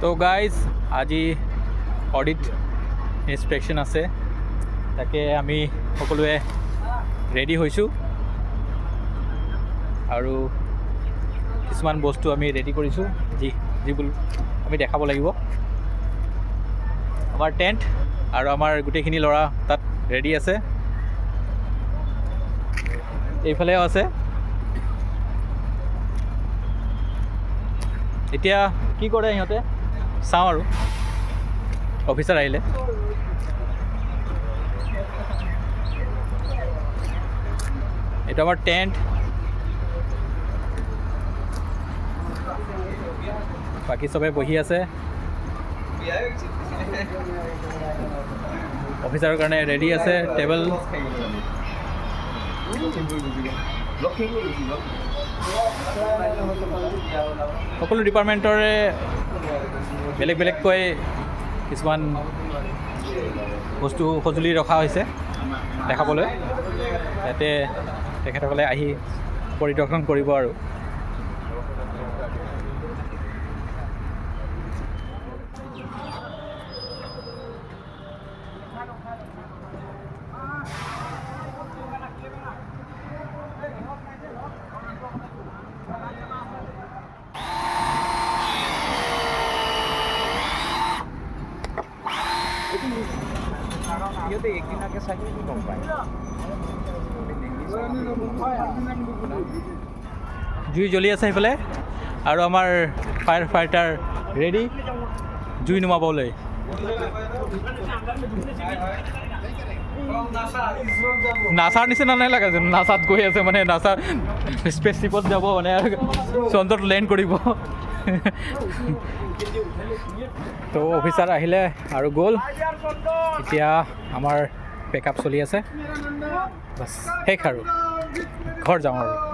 তো গাইজ আজি audit inspection আছে, তাকে আমি সকলোৱে ৰেডি হৈছোঁ আৰু কিছুমান বস্তু আমি ৰেডি কৰিছোঁ যিবোৰ আমি দেখাব লাগিব। আমাৰ টেণ্ট আৰু আমাৰ গোটেইখিনি ল'ৰা তাত ৰেডি আছে, এইফালেও আছে। এতিয়া কি কৰে সিহঁতে চাওঁ আৰু অফিচাৰ আহিলে। এইটো আমাৰ টেণ্ট, বাকী চবে বহি আছে। অফিচাৰৰ কাৰণে ৰেডি আছে টেবল। সকলো ডিপাৰ্টমেণ্টৰে বেলেগ বেলেগকৈ কিছুমান বস্তু সঁজুলি ৰখা হৈছে দেখাবলৈ, যাতে তেখেতসকলে আহি পৰিদৰ্শন কৰিব আৰু। জুই জ্বলি আছে সেইফালে, আৰু আমাৰ ফায়াৰ ফাইটাৰ ৰেডি জুই নুমাবলৈ। নাচাৰ নিচিনা নাই লাগে, নাচাত গৈ আছে মানে, নাচা স্পেচশ্বিপত যাব মানে, চন্দ্ৰত লেণ্ড কৰিব। তো অফিচাৰ আহিলে আৰু গ'ল। এতিয়া আমাৰ পেকআপ চলি আছে, বাছ শেষ আৰু ঘৰ যাওঁ আৰু।